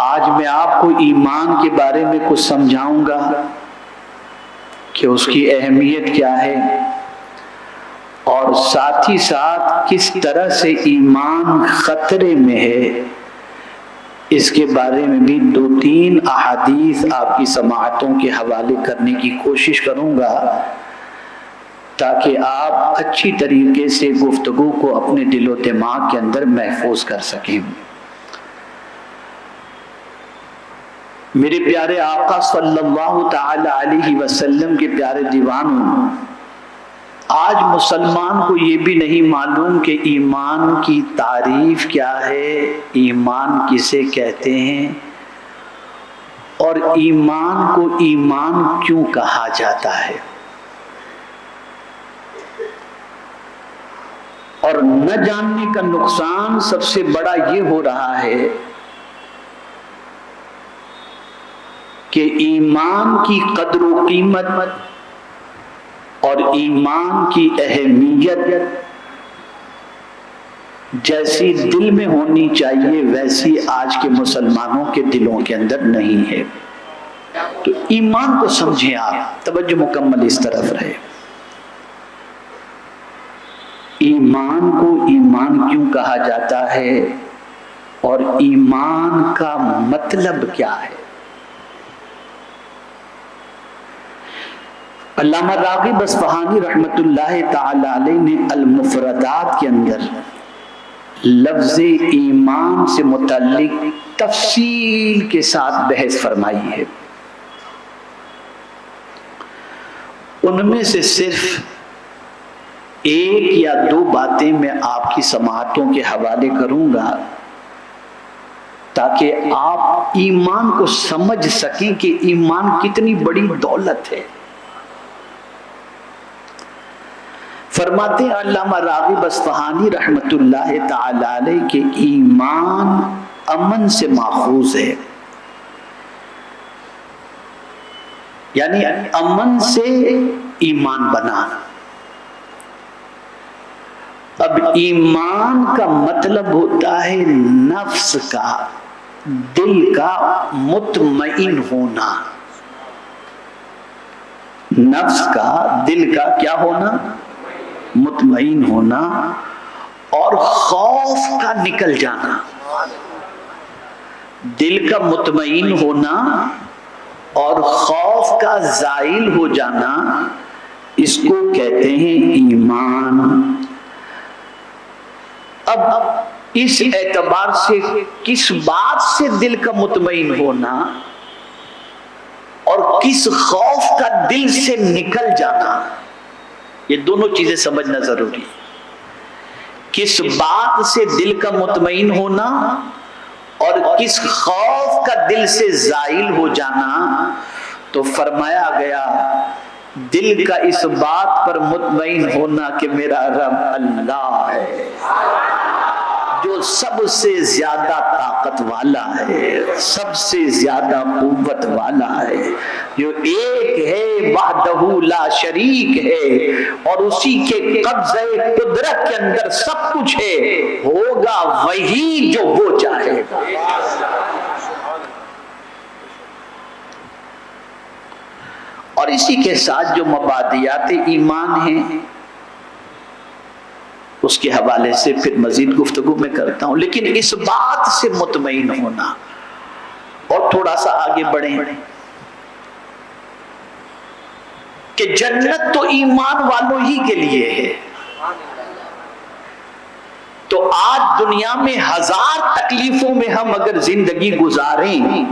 آج میں آپ کو ایمان کے بارے میں کچھ سمجھاؤں گا کہ اس کی اہمیت کیا ہے، اور ساتھ ہی ساتھ کس طرح سے ایمان خطرے میں ہے، اس کے بارے میں بھی 2-3 احادیث آپ کی سماعتوں کے حوالے کرنے کی کوشش کروں گا، تاکہ آپ اچھی طریقے سے گفتگو کو اپنے دل و دماغ کے اندر محفوظ کر سکیں۔ میرے پیارے آقا صلی اللہ تعالی علیہ وسلم کے پیارے دیوانوں، آج مسلمان کو یہ بھی نہیں معلوم کہ ایمان کی تعریف کیا ہے، ایمان کسے کہتے ہیں، اور ایمان کو ایمان کیوں کہا جاتا ہے۔ اور نہ جاننے کا نقصان سب سے بڑا یہ ہو رہا ہے کہ ایمان کی قدر و قیمت اور ایمان کی اہمیت جیسی دل میں ہونی چاہیے ویسی آج کے مسلمانوں کے دلوں کے اندر نہیں ہے۔ تو ایمان کو سمجھیں، آپ توجہ مکمل اس طرف رہے۔ ایمان کو ایمان کیوں کہا جاتا ہے اور ایمان کا مطلب کیا ہے؟ علامہ راغب اصفہانی رحمت اللہ تعالی علیہ نے المفردات کے اندر لفظ ایمان سے متعلق تفصیل کے ساتھ بحث فرمائی ہے۔ ان میں سے صرف 1 یا 2 باتیں میں آپ کی سماعتوں کے حوالے کروں گا، تاکہ آپ ایمان کو سمجھ سکیں کہ ایمان کتنی بڑی دولت ہے۔ فرماتے ہیں علامہ راغب اصفہانی رحمت اللہ تعالی علیہ کہ ایمان امن سے ماخوذ ہے، یعنی امن سے ایمان بنا۔ اب ایمان کا مطلب ہوتا ہے نفس کا، دل کا مطمئن ہونا، نفس کا، دل کا کیا ہونا؟ مطمئن ہونا، اور خوف کا نکل جانا۔ دل کا مطمئن ہونا اور خوف کا زائل ہو جانا، اس کو کہتے ہیں ایمان۔ اب اس اعتبار سے کس بات سے دل کا مطمئن ہونا اور کس خوف کا دل سے نکل جانا، یہ دونوں چیزیں سمجھنا ضروری ہے۔ کس بات سے دل کا مطمئن ہونا اور کس خوف کا دل سے زائل ہو جانا، تو فرمایا گیا دل کا اس بات پر مطمئن ہونا کہ میرا رب اللہ ہے، جو سب سے زیادہ طاقت والا ہے، سب سے زیادہ قوت والا ہے، جو ایک ہے، وحدہ لا شریک ہے، اور اسی کے قبضہ قدرت کے اندر سب کچھ ہے، ہوگا وہی جو وہ چاہے گا۔ اور اسی کے ساتھ جو مبادیات ایمان ہیں اس کے حوالے سے پھر مزید گفتگو میں کرتا ہوں، لیکن اس بات سے مطمئن ہونا، اور تھوڑا سا آگے بڑھیں کہ جنت تو ایمان والوں ہی کے لیے ہے۔ تو آج دنیا میں 1000 تکلیفوں میں ہم اگر زندگی گزاریں،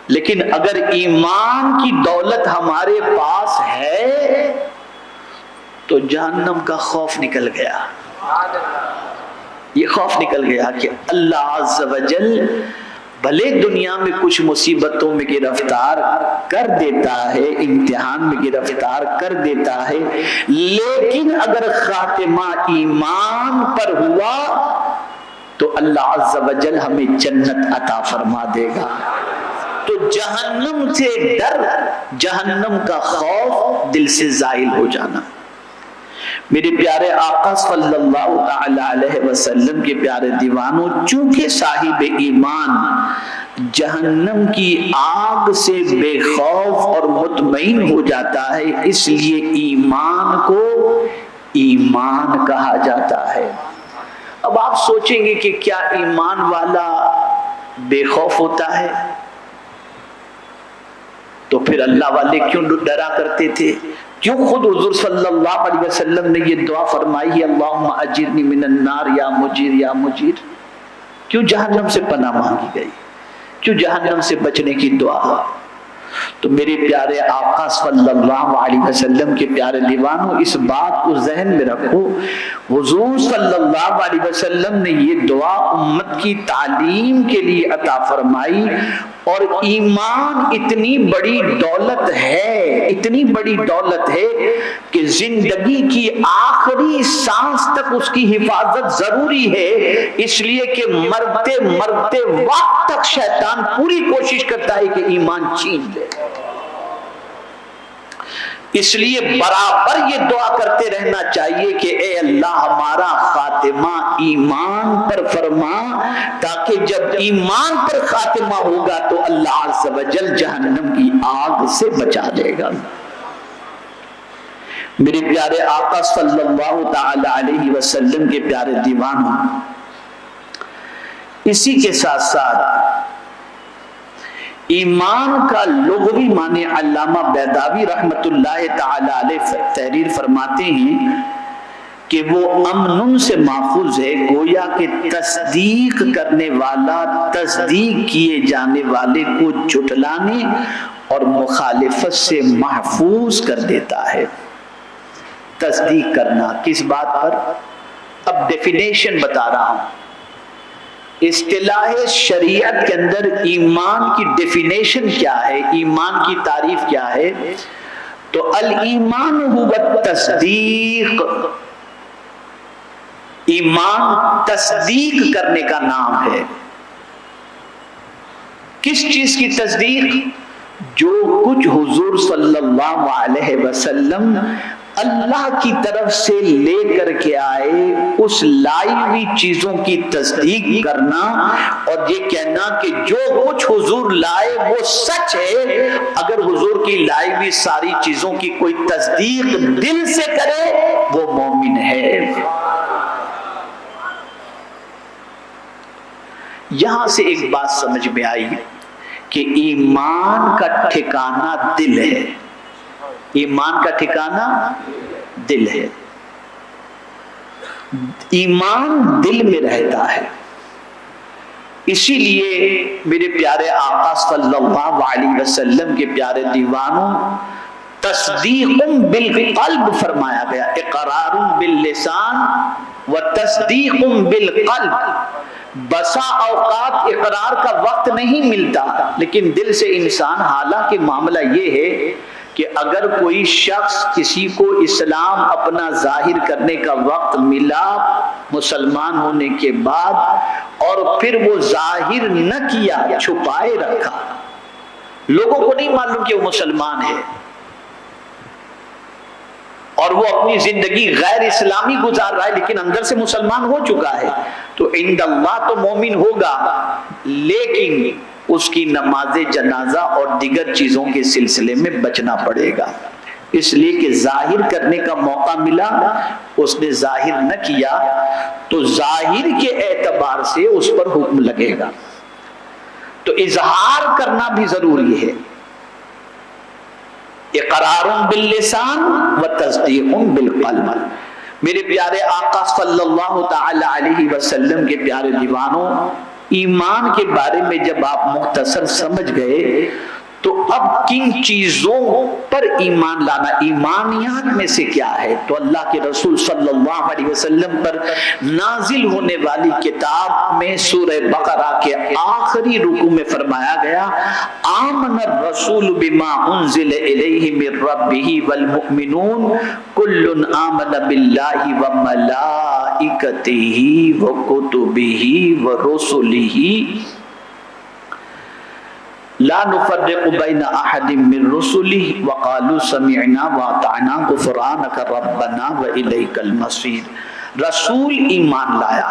لیکن اگر ایمان کی دولت ہمارے پاس ہے تو جہنم کا خوف نکل گیا۔ یہ خوف نکل گیا کہ اللہ عز و جل بھلے دنیا میں کچھ مصیبتوں میں گرفتار کر دیتا ہے، امتحان میں گرفتار کر دیتا ہے، لیکن اگر خاتمہ ایمان پر ہوا تو اللہ عز و جل ہمیں جنت عطا فرما دے گا۔ تو جہنم سے ڈر، جہنم کا خوف، دل سے زائل ہو جانا۔ میرے پیارے آقا صلی اللہ تعالی علیہ وسلم کے پیارے دیوانوں، چونکہ صاحب ایمان جہنم کی آگ سے بے خوف اور مطمئن ہو جاتا ہے، اس لیے ایمان کو ایمان کہا جاتا ہے۔ اب آپ سوچیں گے کہ کیا ایمان والا بے خوف ہوتا ہے؟ تو پھر اللہ والے کیوں ڈرا کرتے تھے؟ کیوں خود حضور صلی اللہ علیہ وسلم نے یہ دعا فرمائی ہے، اللہم اجرنی من النار یا مجیر یا مجیر؟ کیوں جہنم سے پناہ مانگی گئی؟ کیوں جہنم سے بچنے کی دعا؟ تو میرے پیارے آقا صلی اللہ علیہ وسلم کے پیارے دیوانوں، اس بات کو ذہن میں رکھو، حضور صلی اللہ علیہ وسلم نے یہ دعا امت کی تعلیم کے لیے عطا فرمائی، اور ایمان اتنی بڑی دولت ہے، اتنی بڑی دولت ہے کہ زندگی کی آخری سانس تک اس کی حفاظت ضروری ہے، اس لیے کہ مرتے مرتے وقت تک شیطان پوری کوشش کرتا ہے کہ ایمان چھین لے۔ اس لیے برابر یہ دعا کرتے رہنا چاہیے کہ اے اللہ ہمارا خاتمہ ایمان پر فرما، تاکہ جب ایمان پر خاتمہ ہوگا تو اللہ عز و جل جہنم کی آگ سے بچا دے گا۔ میرے پیارے آقا صلی اللہ تعالی علیہ وسلم کے پیارے دیوانوں، اسی کے ساتھ ساتھ ایمان کا لغوی معنی علامہ بیضاوی رحمت اللہ تعالی علیہ تحریر فرماتے ہیں کہ وہ امن سے ماخوذ ہے، گویا کہ تصدیق کرنے والا تصدیق کیے جانے والے کو جھٹلانے اور مخالفت سے محفوظ کر دیتا ہے۔ تصدیق کرنا کس بات پر؟ اب ڈیفینیشن بتا رہا ہوں۔ اصطلاح شریعت کے اندر ایمان کی ڈیفینیشن کیا ہے، ایمان کی تعریف کیا ہے؟ تو الایمان هو التصدیق، ایمان تصدیق کرنے کا نام ہے۔ کس چیز کی تصدیق؟ جو کچھ حضور صلی اللہ علیہ وسلم اللہ کی طرف سے لے کر کے آئے، اس لائی ہوئی چیزوں کی تصدیق کرنا، اور یہ کہنا کہ جو کچھ حضور لائے وہ سچ ہے۔ اگر حضور کی لائی ہوئی ساری چیزوں کی کوئی تصدیق دل سے کرے وہ مومن ہے۔ یہاں سے ایک بات سمجھ میں آئی کہ ایمان کا ٹھکانہ دل ہے، ایمان کا ٹھکانہ دل ہے، ایمان دل میں رہتا ہے۔ اسی لیے میرے پیارے آقا صلی اللہ علیہ وسلم کے پیارے دیوانوں، تصدیق بالقلب فرمایا گیا، اقرار باللسان و تصدیق بالقلب۔ بسا اوقات اقرار کا وقت نہیں ملتا، لیکن دل سے انسان، حالانکہ معاملہ یہ ہے کہ اگر کوئی شخص کسی کو اسلام اپنا ظاہر کرنے کا وقت ملا مسلمان ہونے کے بعد، اور پھر وہ ظاہر نہ کیا، چھپائے رکھا، لوگوں کو نہیں معلوم کہ وہ مسلمان ہے، اور وہ اپنی زندگی غیر اسلامی گزار رہا ہے لیکن اندر سے مسلمان ہو چکا ہے، تو عند اللہ تو مومن ہوگا، لیکن اس کی نماز جنازہ اور دیگر چیزوں کے سلسلے میں بچنا پڑے گا، اس لیے کہ ظاہر کرنے کا موقع ملا، اس نے ظاہر نہ کیا، تو ظاہر کے اعتبار سے اس پر حکم لگے گا۔ تو اظہار کرنا بھی ضروری ہے، اقرار باللسان و تصدیق بالقلب۔ میرے پیارے آقا صلی اللہ تعالی علیہ وسلم کے پیارے دیوانوں، ایمان کے بارے میں جب آپ مختصر سمجھ گئے تو اب کن چیزوں پر ایمان لانا، ایمانیات میں سے کیا ہے؟ تو اللہ کے رسول صلی اللہ علیہ وسلم پر نازل ہونے والی کتاب میں سورہ بقرہ کے آخری رکوع میں فرمایا گیا، آمن الرسول بما انزل الیہ من ربہ والمؤمنون کل آمن باللہ وملائکتہ وکتبہ ورسلہ لا نفرق بین احد من رسلہ وقالوا سمعنا واطعنا غفرانک ربنا والیک المصیر۔ رسول ایمان لایا،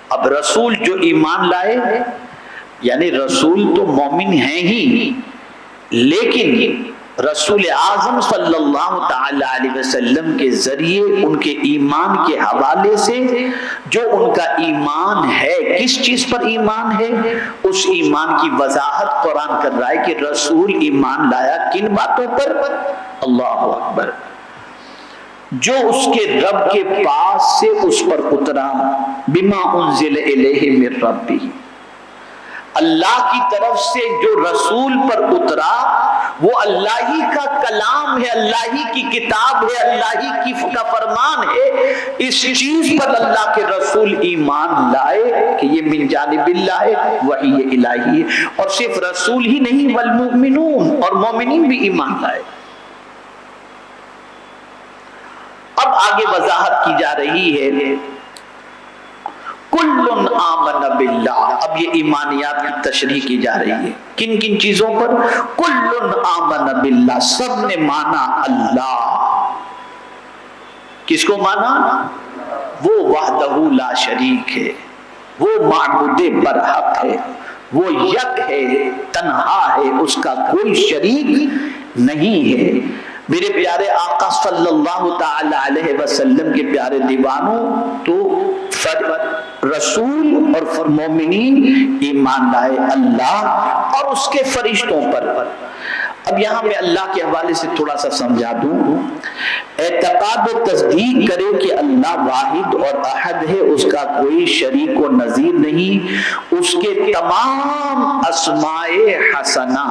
اب رسول جو ایمان لائے یعنی رسول تو مومن ہیں ہی، لیکن رسول اعظم صلی اللہ تعالی علیہ وسلم کے ذریعے ان کے ایمان کے حوالے سے جو ان کا ایمان ہے، کس چیز پر ایمان ہے، اس ایمان کی وضاحت قرآن کر رہا ہے کہ رسول ایمان لایا کن باتوں پر؟ اللہ اکبر، جو اس کے رب کے پاس سے اس پر اترا، بما انزل الیہ من ربہ، اللہ کی طرف سے جو رسول پر اترا وہ اللہ ہی کا کلام ہے، اللہ ہی کی کتاب ہے، اللہ ہی کا فرمان ہے، اس چیز پر اللہ کے رسول ایمان لائے کہ یہ من جانب اللہ ہے، وحی الہی ہے۔ اور صرف رسول ہی نہیں، والمؤمنون، اور مومنین بھی ایمان لائے۔ اب آگے وضاحت کی جا رہی ہے، کل آمن باللہ، اب یہ ایمانیات کی تشریح کی جا رہی ہے، کن کن چیزوں پر؟ کل آمن باللہ، سب نے مانا اللہ۔ کس کو مانا؟ وہ وحدہ لا شریک ہے، وہ معبود برحق ہے، وہ یک ہے، تنہا ہے، اس کا کوئی شریک نہیں ہے۔ میرے پیارے آقا صلی اللہ تعالی علیہ وسلم کے پیارے دیوانوں، تو رسول اور مومنین ایمان لائے اللہ اور اس کے فرشتوں پر۔ اب یہاں میں اللہ کے حوالے سے تھوڑا سا سمجھا دوں، اعتقاد و تصدیق کرے کہ اللہ واحد اور احد ہے، اس کا کوئی شریک و نظیر نہیں، اس کے تمام اسماء حسنہ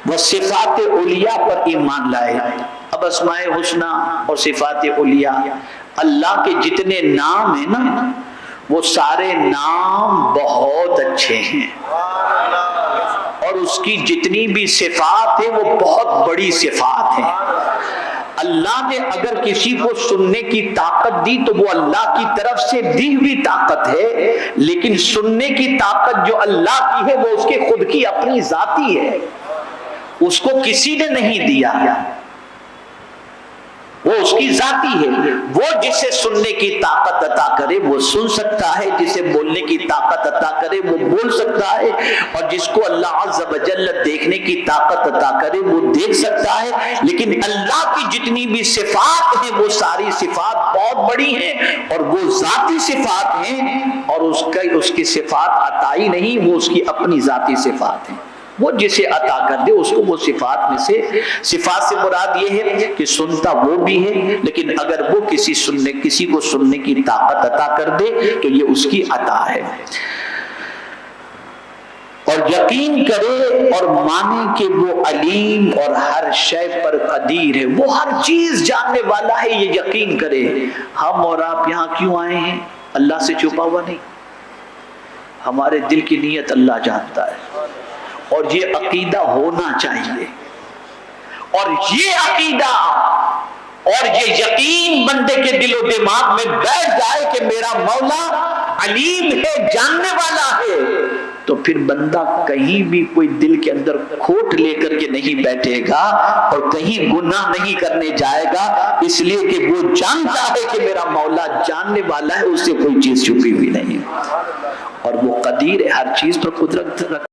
وہ صفات علیہ پر ایمان لائے۔ اب اسماء حسنہ اور صفات علیہ، اللہ کے جتنے نام ہیں نا، وہ سارے نام بہت اچھے ہیں، اور اس کی جتنی بھی صفات ہیں وہ بہت بڑی صفات ہیں۔ اللہ نے اگر کسی کو سننے کی طاقت دی تو وہ اللہ کی طرف سے دی ہوئی طاقت ہے، لیکن سننے کی طاقت جو اللہ کی ہے وہ اس کے خود کی اپنی ذاتی ہے، اس کو کسی نے نہیں دیا، وہ اس کی ذاتی ہے۔ وہ جسے سننے کی طاقت عطا کرے وہ سن سکتا ہے، جسے بولنے کی طاقت عطا کرے وہ بول سکتا ہے، اور جس کو اللہ عز و جل دیکھنے کی طاقت عطا کرے وہ دیکھ سکتا ہے۔ لیکن اللہ کی جتنی بھی صفات ہیں وہ ساری صفات بہت بڑی ہیں، اور وہ ذاتی صفات ہیں، اور اس کی صفات عطائی نہیں، وہ اس کی اپنی ذاتی صفات ہیں۔ وہ جسے عطا کر دے اس کو وہ صفات میں سے، صفات سے مراد یہ ہے کہ سنتا وہ بھی ہے، لیکن اگر وہ کسی کو سننے کی طاقت عطا کر دے تو یہ اس کی عطا ہے۔ اور یقین کرے اور مانے کہ وہ علیم اور ہر شے پر قدیر ہے، وہ ہر چیز جاننے والا ہے، یہ یقین کرے۔ ہم اور آپ یہاں کیوں آئے ہیں؟ اللہ سے چھپا ہوا نہیں، ہمارے دل کی نیت اللہ جانتا ہے، اور یہ عقیدہ ہونا چاہیے، اور یہ عقیدہ اور یہ یقین بندے کے دل و دماغ میں بیٹھ جائے کہ میرا مولا علیم ہے، جاننے والا ہے، تو پھر بندہ کہیں بھی کوئی دل کے اندر کھوٹ لے کر کے نہیں بیٹھے گا، اور کہیں گناہ نہیں کرنے جائے گا، اس لیے کہ وہ جانتا ہے کہ میرا مولا جاننے والا ہے، اس سے کوئی چیز چھپی ہوئی نہیں، اور وہ قدیر ہے، ہر چیز پر قدرت رکھتا ہے۔